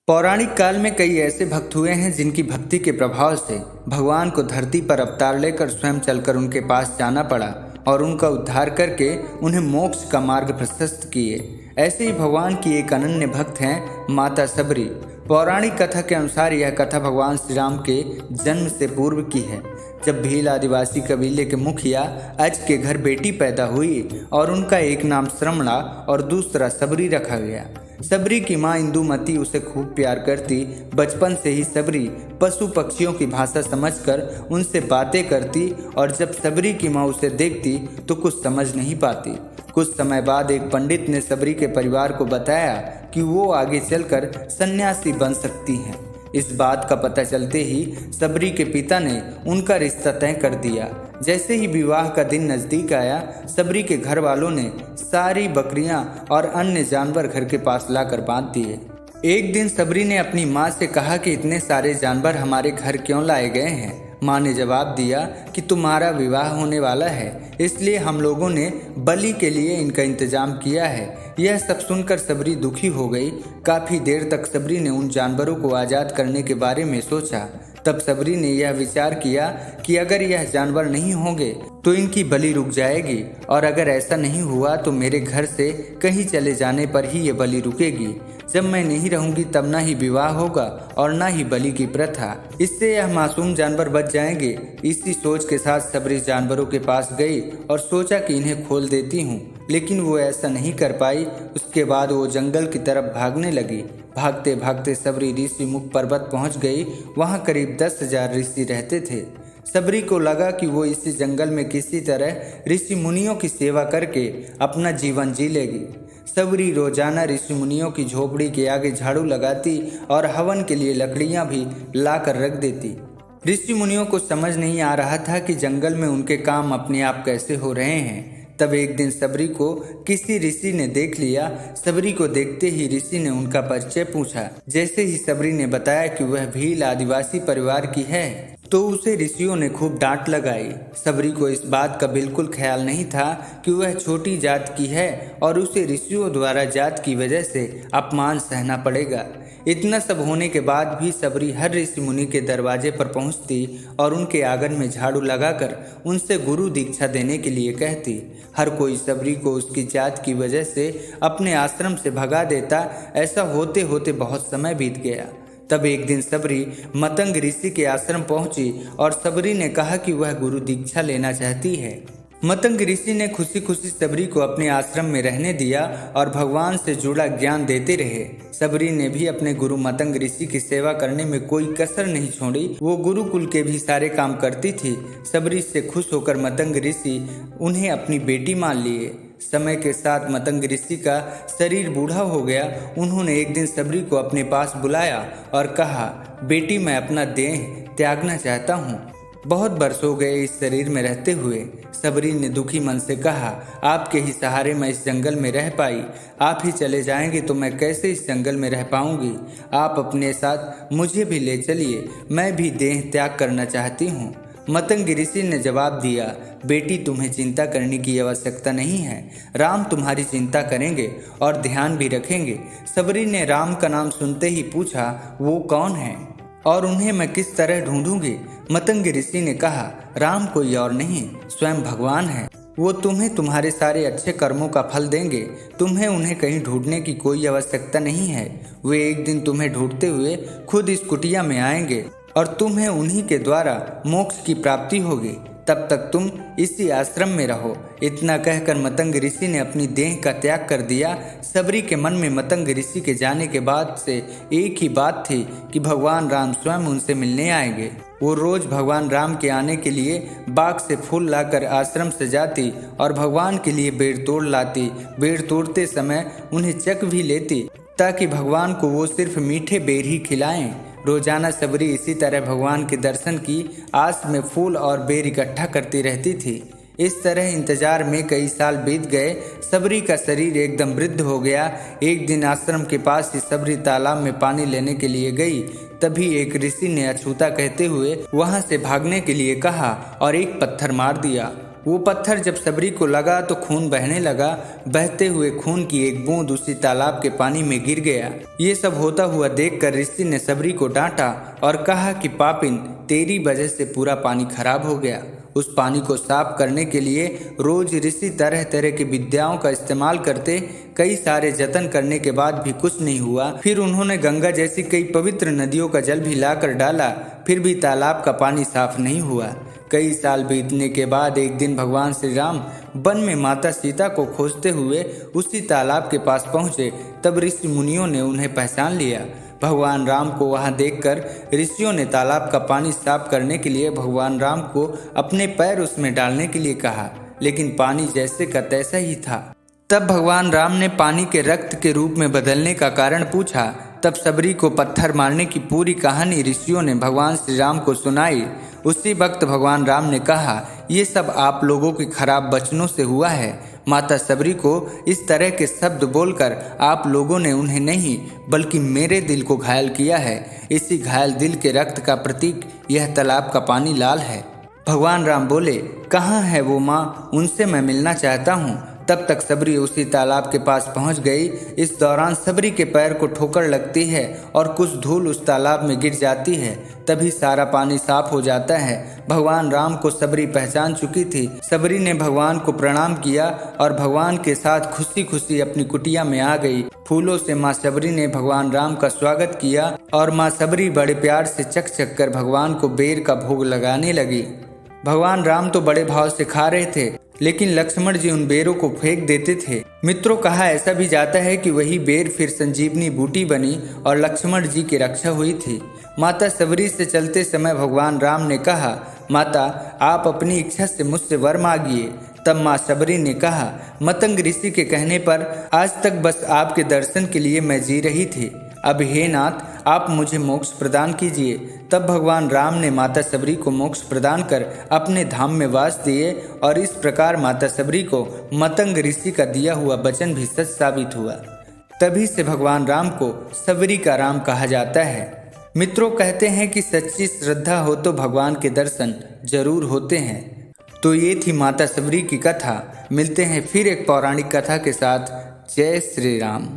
पौराणिक काल में कई ऐसे भक्त हुए हैं जिनकी भक्ति के प्रभाव से भगवान को धरती पर अवतार लेकर स्वयं चलकर उनके पास जाना पड़ा और उनका उद्धार करके उन्हें मोक्ष का मार्ग प्रशस्त किए। ऐसे ही भगवान की एक अनन्य भक्त हैं माता सबरी। पौराणिक कथा के अनुसार यह कथा भगवान श्री राम के जन्म से पूर्व की है, जब भील आदिवासी कबीले के मुखिया अज के घर बेटी पैदा हुई और उनका एक नाम श्रमणा और दूसरा सबरी रखा गया। सबरी की मां इंदुमती उसे खूब प्यार करती। बचपन से ही सबरी पशु पक्षियों की भाषा समझकर उनसे बातें करती और जब सबरी की मां उसे देखती तो कुछ समझ नहीं पाती। कुछ समय बाद एक पंडित ने सबरी के परिवार को बताया कि वो आगे चलकर सन्यासी बन सकती हैं। इस बात का पता चलते ही सबरी के पिता ने उनका रिश्ता तय कर दिया। जैसे ही विवाह का दिन नज़दीक आया, सबरी के घर वालों ने सारी बकरियां और अन्य जानवर घर के पास लाकर बांध दिए। एक दिन सबरी ने अपनी माँ से कहा कि इतने सारे जानवर हमारे घर क्यों लाए गए हैं। माँ ने जवाब दिया कि तुम्हारा विवाह होने वाला है, इसलिए हम लोगों ने बलि के लिए इनका इंतजाम किया है। यह सब सुनकर सबरी दुखी हो गई। काफ़ी देर तक सबरी ने उन जानवरों को आज़ाद करने के बारे में सोचा। तब सबरी ने यह विचार किया कि अगर यह जानवर नहीं होंगे तो इनकी बलि रुक जाएगी, और अगर ऐसा नहीं हुआ तो मेरे घर से कहीं चले जाने पर ही ये बलि रुकेगी। जब मैं नहीं रहूंगी तब ना ही विवाह होगा और ना ही बलि की प्रथा। इससे यह मासूम जानवर बच जाएंगे। इसी सोच के साथ सबरी जानवरों के पास गई और सोचा कि इन्हें खोल देती हूँ, लेकिन वो ऐसा नहीं कर पाई। उसके बाद वो जंगल की तरफ भागने लगी। भागते भागते सबरी ऋषि मुख पर्वत पहुँच गई। वहाँ करीब 10,000 ऋषि रहते थे। सबरी को लगा कि वो इसी जंगल में किसी तरह ऋषि मुनियों की सेवा करके अपना जीवन जी लेगी। सबरी रोजाना ऋषि मुनियों की झोपड़ी के आगे झाड़ू लगाती और हवन के लिए लकड़ियां भी ला कर रख देती। ऋषि मुनियों को समझ नहीं आ रहा था कि जंगल में उनके काम अपने आप कैसे हो रहे हैं। तब एक दिन सबरी को किसी ऋषि ने देख लिया। सबरी को देखते ही ऋषि ने उनका परिचय पूछा। जैसे ही सबरी ने बताया कि वह भील आदिवासी परिवार की है तो उसे ऋषियों ने खूब डांट लगाई। सबरी को इस बात का बिल्कुल ख्याल नहीं था कि वह छोटी जात की है और उसे ऋषियों द्वारा जात की वजह से अपमान सहना पड़ेगा। इतना सब होने के बाद भी सबरी हर ऋषि मुनि के दरवाजे पर पहुंचती और उनके आंगन में झाड़ू लगाकर उनसे गुरु दीक्षा देने के लिए कहती। हर कोई सबरी को उसकी जात की वजह से अपने आश्रम से भगा देता। ऐसा होते होते बहुत समय बीत गया। तब एक दिन सबरी मतंग ऋषि के आश्रम पहुंची और सबरी ने कहा कि वह गुरु दीक्षा लेना चाहती है। मतंग ऋषि ने खुशी खुशी सबरी को अपने आश्रम में रहने दिया और भगवान से जुड़ा ज्ञान देते रहे। सबरी ने भी अपने गुरु मतंग ऋषि की सेवा करने में कोई कसर नहीं छोड़ी। वो गुरुकुल के भी सारे काम करती थी। सबरी से खुश होकर मतंग ऋषि उन्हें अपनी बेटी मान लिए। समय के साथ मतंग ऋषि का शरीर बूढ़ा हो गया। उन्होंने एक दिन सबरी को अपने पास बुलाया और कहा, बेटी मैं अपना देह त्यागना चाहता हूँ। बहुत वर्ष हो गए इस शरीर में रहते हुए। सबरी ने दुखी मन से कहा, आपके ही सहारे मैं इस जंगल में रह पाई। आप ही चले जाएंगे तो मैं कैसे इस जंगल में रह पाऊंगी। आप अपने साथ मुझे भी ले चलिए, मैं भी देह त्याग करना चाहती हूँ। मतंग ऋषि ने जवाब दिया, बेटी तुम्हें चिंता करने की आवश्यकता नहीं है। राम तुम्हारी चिंता करेंगे और ध्यान भी रखेंगे। सबरी ने राम का नाम सुनते ही पूछा, वो कौन है और उन्हें मैं किस तरह ढूंढूंगी। मतंग ऋषि ने कहा, राम कोई और नहीं, स्वयं भगवान है। वो तुम्हें तुम्हारे सारे अच्छे कर्मों का फल देंगे। तुम्हें उन्हें कहीं ढूंढने की कोई आवश्यकता नहीं है। वे एक दिन तुम्हें ढूंढते हुए खुद इस कुटिया में आएंगे और तुम्हें उन्हीं के द्वारा मोक्ष की प्राप्ति होगी। तब तक तुम इसी आश्रम में रहो। इतना कहकर मतंग ऋषि ने अपनी देह का त्याग कर दिया। सबरी के मन में मतंग ऋषि के जाने के बाद से एक ही बात थी कि भगवान राम स्वयं उनसे मिलने आएंगे। वो रोज भगवान राम के आने के लिए बाग से फूल लाकर आश्रम से जाती और भगवान के लिए बेर तोड़ लाती। बेर तोड़ते समय उन्हें चख भी लेती ताकि भगवान को वो सिर्फ मीठे बेर ही खिलाएं। रोजाना सबरी इसी तरह भगवान के दर्शन की आस में फूल और बेर इकट्ठा करती रहती थी। इस तरह इंतजार में कई साल बीत गए। सबरी का शरीर एकदम वृद्ध हो गया। एक दिन आश्रम के पास ही सबरी तालाब में पानी लेने के लिए गई। तभी एक ऋषि ने अछूता कहते हुए वहां से भागने के लिए कहा और एक पत्थर मार दिया। वो पत्थर जब सबरी को लगा तो खून बहने लगा। बहते हुए खून की एक बूंद उसी तालाब के पानी में गिर गया। ये सब होता हुआ देखकर ऋषि ने सबरी को डांटा और कहा कि पापिन, तेरी वजह से पूरा पानी खराब हो गया। उस पानी को साफ करने के लिए रोज ऋषि तरह तरह की विद्याओं का इस्तेमाल करते। कई सारे जतन करने के बाद भी कुछ नहीं हुआ। फिर उन्होंने गंगा जैसी कई पवित्र नदियों का जल भी लाकर डाला, फिर भी तालाब का पानी साफ नहीं हुआ। कई साल बीतने के बाद एक दिन भगवान श्री राम वन में माता सीता को खोजते हुए उसी तालाब के पास पहुँचे। तब ऋषि मुनियों ने उन्हें पहचान लिया। भगवान राम को वहां देखकर ऋषियों ने तालाब का पानी साफ करने के लिए भगवान राम को अपने पैर उसमें डालने के लिए कहा, लेकिन पानी जैसे का तैसा ही था। तब भगवान राम ने पानी के रक्त के रूप में बदलने का कारण पूछा। तब सबरी को पत्थर मारने की पूरी कहानी ऋषियों ने भगवान श्री राम को सुनाई। उसी वक्त भगवान राम ने कहा, ये सब आप लोगों के खराब वचनों से हुआ है। माता सबरी को इस तरह के शब्द बोलकर आप लोगों ने उन्हें नहीं बल्कि मेरे दिल को घायल किया है। इसी घायल दिल के रक्त का प्रतीक यह तालाब का पानी लाल है। भगवान राम बोले, कहाँ है वो माँ, उनसे मैं मिलना चाहता हूँ। तब तक सबरी उसी तालाब के पास पहुंच गई। इस दौरान सबरी के पैर को ठोकर लगती है और कुछ धूल उस तालाब में गिर जाती है। तभी सारा पानी साफ हो जाता है। भगवान राम को सबरी पहचान चुकी थी। सबरी ने भगवान को प्रणाम किया और भगवान के साथ खुशी खुशी अपनी कुटिया में आ गई। फूलों से माँ सबरी ने भगवान राम का स्वागत किया और माँ सबरी बड़े प्यार से चक चक कर भगवान को बेर का भोग लगाने लगी। भगवान राम तो बड़े भाव से खा रहे थे, लेकिन लक्ष्मण जी उन बेरों को फेंक देते थे। मित्रों, कहा ऐसा भी जाता है कि वही बेर फिर संजीवनी बूटी बनी और लक्ष्मण जी की रक्षा हुई थी। माता सबरी से चलते समय भगवान राम ने कहा, माता आप अपनी इच्छा से मुझसे वर मांगिए। तब माँ सबरी ने कहा, मतंग ऋषि के कहने पर आज तक बस आपके दर्शन के लिए मैं जी रही थी। अब हे नाथ, आप मुझे मोक्ष प्रदान कीजिए। तब भगवान राम ने माता सबरी को मोक्ष प्रदान कर अपने धाम में वास दिए और इस प्रकार माता सबरी को मतंग ऋषि का दिया हुआ वचन भी सच साबित हुआ। तभी से भगवान राम को सबरी का राम कहा जाता है। मित्रों, कहते हैं कि सच्ची श्रद्धा हो तो भगवान के दर्शन जरूर होते हैं। तो ये थी माता सबरी की कथा। मिलते हैं फिर एक पौराणिक कथा के साथ। जय श्री राम।